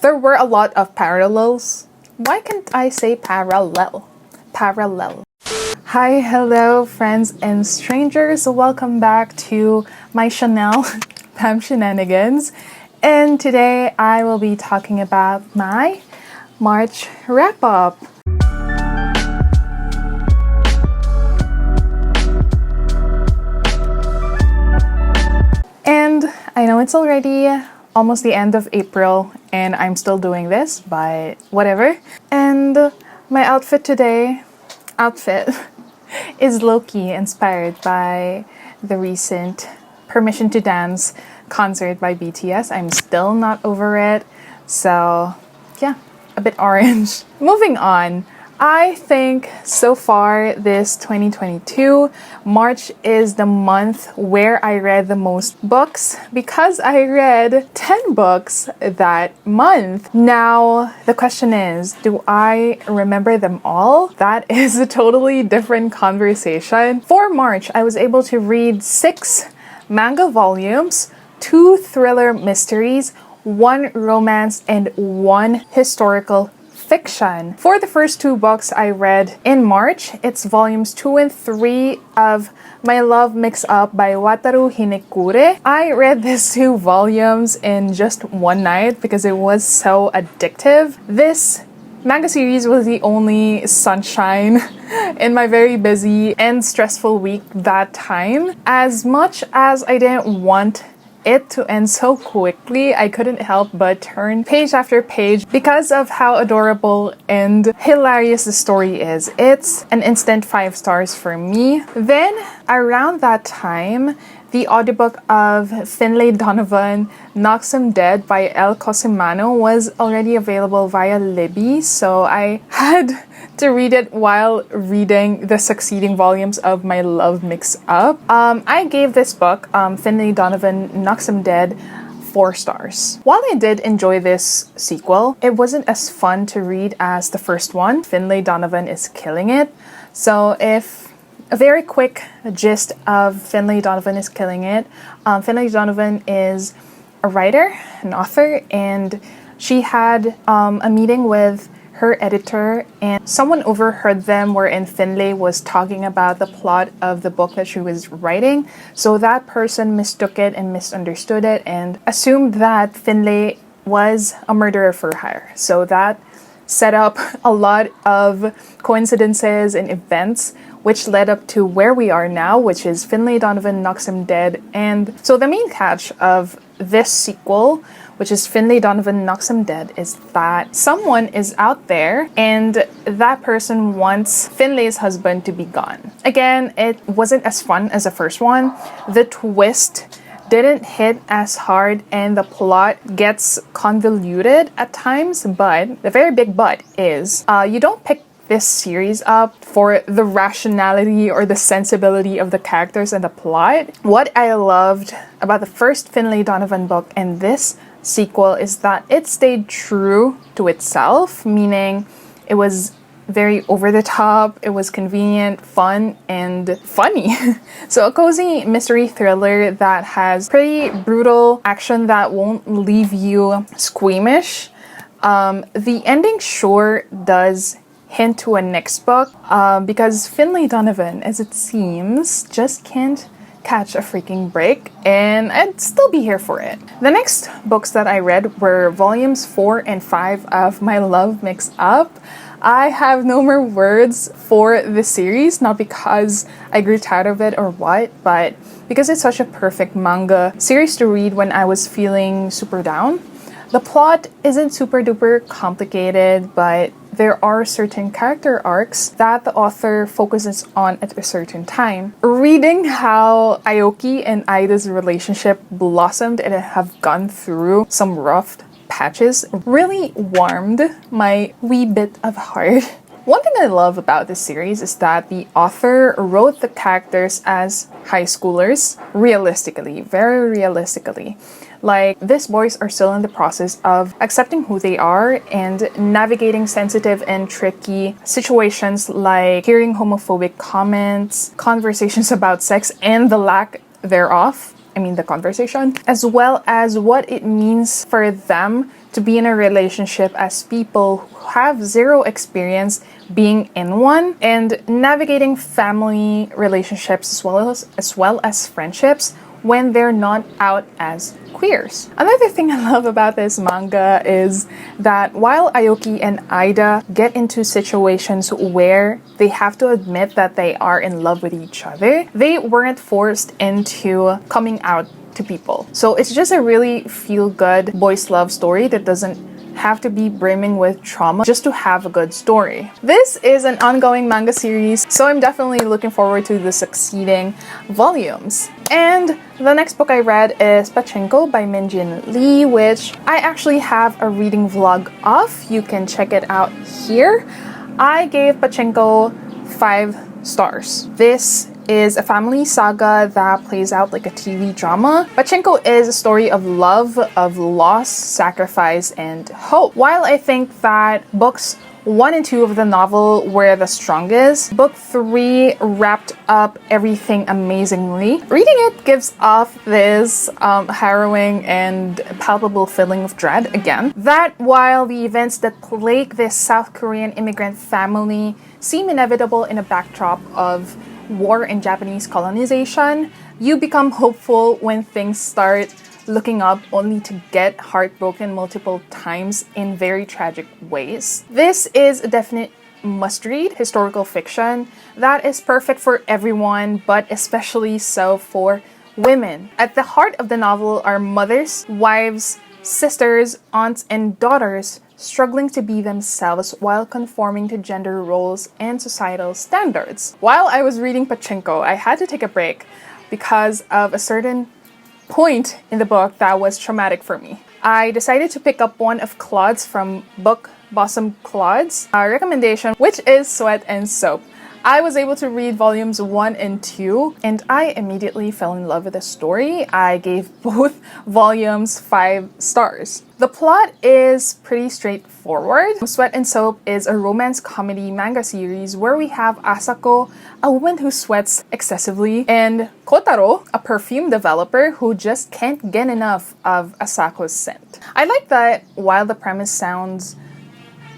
There were a lot of parallels. Why can't I say parallel? Parallel. Hi, hello, friends and strangers. Welcome back to my channel, Shenanigans. And today I will be talking about my March wrap-up. And I know it's already almost the end of April and I'm still doing this, but whatever. And my outfit is low-key inspired by the recent Permission to Dance concert by BTS. I'm still not over it, so yeah, a bit orange. Moving on, I think so far this 2022, March is the month where I read the most books because I read 10 books that month. Now, the question is, do I remember them all? That is a totally different conversation. For March, I was able to read 6 manga volumes, 2 thriller mysteries, 1 romance, and 1 historical fiction. For the first 2 books I read in March, it's volumes 2 and 3 of My Love Mix-Up by Wataru Hinekure. I read these 2 volumes in just one night because it was so addictive. This manga series was the only sunshine in my very busy and stressful week that time. As much as I didn't want it to end so quickly, I couldn't help but turn page after page because of how adorable and hilarious the story is. It's an instant 5 stars for me. Then, around that time, the audiobook of Finlay, Donovan, Knocks Him Dead by Elle Cosimano was already available via Libby, so I had to read it while reading the succeeding volumes of My Love Mix-Up. I gave this book, Finlay, Donovan, Knocks Him Dead, 4 stars. While I did enjoy this sequel, it wasn't as fun to read as the first one. Finlay Donovan is killing it. So if a very quick gist of Finlay Donovan is killing it. Finlay Donovan is a writer, an author, and she had a meeting with her editor, and someone overheard them wherein Finlay was talking about the plot of the book that she was writing. So that person mistook it and misunderstood it and assumed that Finlay was a murderer for hire. So that set up a lot of coincidences and events which led up to where we are now, which is Finlay Donovan Knocks Him Dead. And so the main catch of this sequel, which is Finlay Donovan Knocks Him Dead, is that someone is out there and that person wants Finlay's husband to be gone. Again, it wasn't as fun as the first one. The twist didn't hit as hard and the plot gets convoluted at times, but the very big but is you don't pick this series up for the rationality or the sensibility of the characters and the plot. What I loved about the first Finlay Donovan book and this sequel is that it stayed true to itself, meaning it was very over the top, it was convenient, fun, and funny. So a cozy mystery thriller that has pretty brutal action that won't leave you squeamish. The ending sure does hint to a next book because Finlay Donovan, as it seems, just can't catch a freaking break, and I'd still be here for it. The next books that I read were volumes 4 and 5 of My Love Mix-Up. I have no more words for this series, not because I grew tired of it or what, but because it's such a perfect manga series to read when I was feeling super down. The plot isn't super duper complicated, but there are certain character arcs that the author focuses on at a certain time. Reading how Aoki and Aida's relationship blossomed and have gone through some rough patches really warmed my wee bit of heart. One thing I love about this series is that the author wrote the characters as high schoolers realistically, very realistically. Like, these boys are still in the process of accepting who they are and navigating sensitive and tricky situations like hearing homophobic comments, conversations about sex and the lack thereof, the conversation, as well as what it means for them to be in a relationship as people who have zero experience being in one, and navigating family relationships as well as friendships when they're not out as queers. Another thing I love about this manga is that while Aoki and Ida get into situations where they have to admit that they are in love with each other, they weren't forced into coming out to people. So it's just a really feel-good boys' love story that doesn't have to be brimming with trauma just to have a good story. This is an ongoing manga series, so I'm definitely looking forward to the succeeding volumes. And the next book I read is Pachinko by Min Jin-Lee, which I actually have a reading vlog of. You can check it out here. I gave Pachinko 5 stars. This is a family saga that plays out like a TV drama. Pachinko is a story of love, of loss, sacrifice, and hope. While I think that books 1 and 2 of the novel were the strongest, book 3 wrapped up everything amazingly. Reading it gives off this harrowing and palpable feeling of dread again. That while the events that plague this South Korean immigrant family seem inevitable in a backdrop of war and Japanese colonization, you become hopeful when things start looking up only to get heartbroken multiple times in very tragic ways. This is a definite must-read historical fiction that is perfect for everyone, but especially so for women. At the heart of the novel are mothers, wives, sisters, aunts, and daughters struggling to be themselves while conforming to gender roles and societal standards. While I was reading Pachinko, I had to take a break because of a certain point in the book that was traumatic for me. I decided to pick up one of Claude's from Book Bosom Claude's recommendation, which is Sweat and Soap. I was able to read volumes 1 and 2, and I immediately fell in love with the story. I gave both volumes 5 stars. The plot is pretty straightforward. Sweat and Soap is a romance comedy manga series where we have Asako, a woman who sweats excessively, and Kotaro, a perfume developer who just can't get enough of Asako's scent. I like that while the premise sounds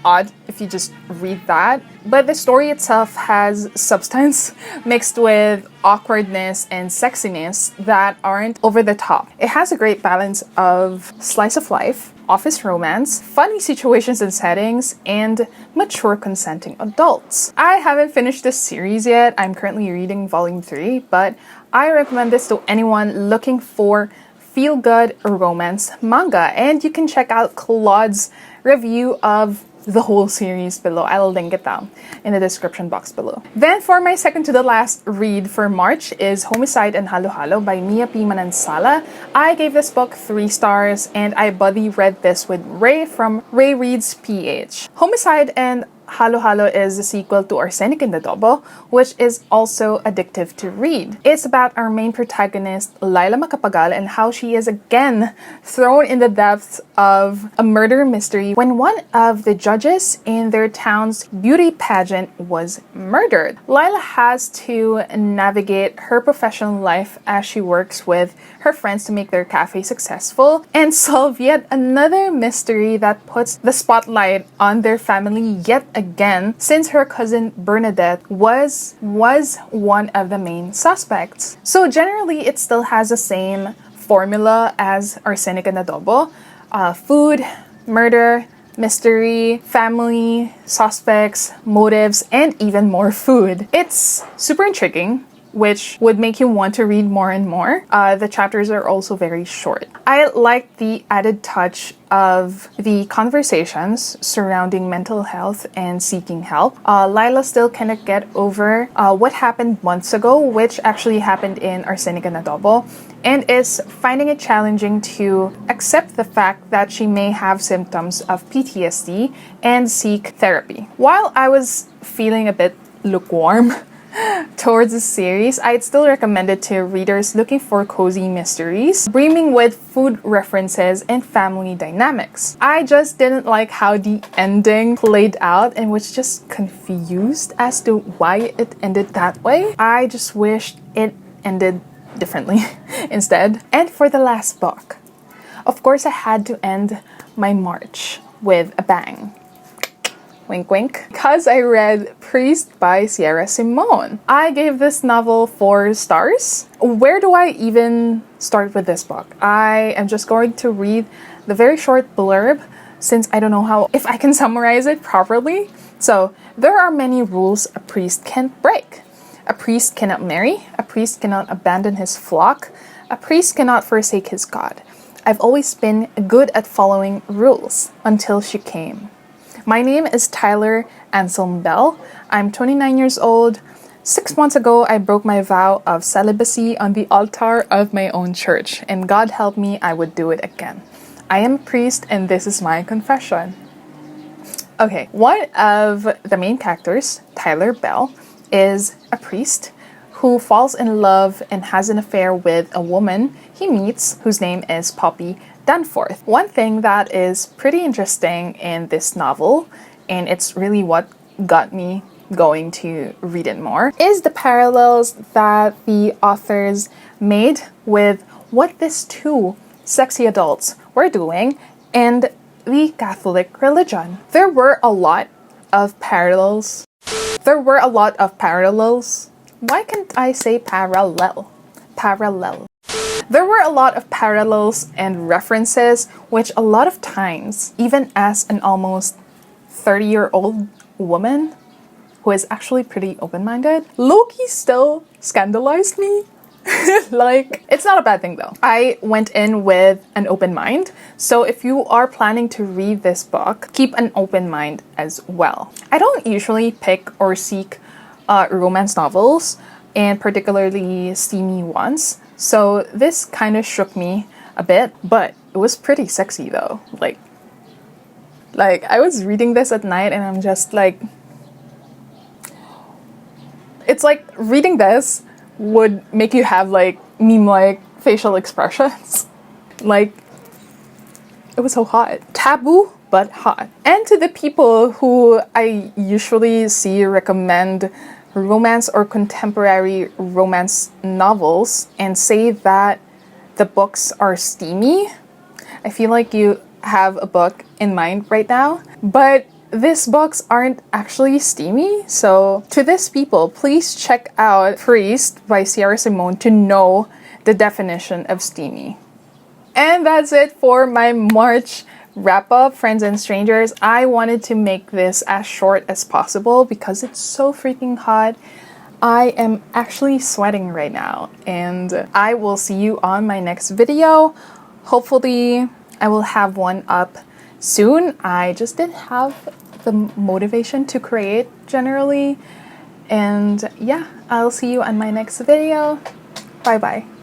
odd if you just read that, but the story itself has substance mixed with awkwardness and sexiness that aren't over the top. It has a great balance of slice of life, office romance, funny situations and settings, and mature consenting adults. I haven't finished this series yet. I'm currently reading volume 3, but I recommend this to anyone looking for feel-good romance manga, and you can check out Claude's review of the whole series below. I'll link it down in the description box below. Then for my second to the last read for March is Homicide and Halo Halo by Mia P. Manansala. I gave this book 3 stars, and I buddy read this with Ray from Ray Reads PH. Homicide and Halo Halo is a sequel to Arsenic in the Adobo, which is also addictive to read. It's about our main protagonist, Laila Macapagal, and how she is again thrown in the depths of a murder mystery when one of the judges in their town's beauty pageant was murdered. Laila has to navigate her professional life as she works with her friends to make their cafe successful and solve yet another mystery that puts the spotlight on their family yet again, since her cousin Bernadette was one of the main suspects. So generally, it still has the same formula as Arsenic and Adobo. Food, murder, mystery, family, suspects, motives, and even more food. It's super intriguing, which would make you want to read more and more. The chapters are also very short. I like the added touch of the conversations surrounding mental health and seeking help. Lila still cannot get over what happened months ago, which actually happened in Arsenic and Adobo, and is finding it challenging to accept the fact that she may have symptoms of PTSD and seek therapy. While I was feeling a bit lukewarm towards the series, I'd still recommend it to readers looking for cozy mysteries, brimming with food references and family dynamics. I just didn't like how the ending played out and was just confused as to why it ended that way. I just wished it ended differently instead. And for the last book, of course, I had to end my March with a bang. Wink, wink. Because I read Priest by Sierra Simone. I gave this novel 4 stars. Where do I even start with this book? I am just going to read the very short blurb since I don't know if I can summarize it properly. So, there are many rules a priest can't break. A priest cannot marry. A priest cannot abandon his flock. A priest cannot forsake his God. I've always been good at following rules until she came. My name is Tyler Anselm Bell. I'm 29 years old. 6 months ago, I broke my vow of celibacy on the altar of my own church, and God help me, I would do it again. I am a priest, and this is my confession. Okay, one of the main characters, Tyler Bell, is a priest who falls in love and has an affair with a woman he meets whose name is Poppy Danforth. One thing that is pretty interesting in this novel, and it's really what got me going to read it more, is the parallels that the authors made with what these 2 sexy adults were doing and the Catholic religion. There were a lot of parallels. Why can't I say parallel? There were a lot of parallels and references, which a lot of times, even as an almost 30-year-old woman who is actually pretty open-minded, low-key still scandalized me. Like, it's not a bad thing though. I went in with an open mind, so if you are planning to read this book, keep an open mind as well. I don't usually pick or seek romance novels, and particularly steamy ones. So this kind of shook me a bit, but it was pretty sexy though. Like I was reading this at night and I'm just like, it's like reading this would make you have like meme-like facial expressions. Like, it was so hot. Taboo, but hot. And to the people who I usually see recommend romance or contemporary romance novels and say that the books are steamy, I feel like you have a book in mind right now, but these books aren't actually steamy. So to these people, please check out Priest by Sierra Simone to know the definition of steamy. And that's it for my March wrap up, friends and strangers. I wanted to make this as short as possible because it's so freaking hot. I am actually sweating right now, and I will see you on my next video. Hopefully I will have one up soon. I just didn't have the motivation to create generally, and yeah, I'll see you on my next video. Bye bye.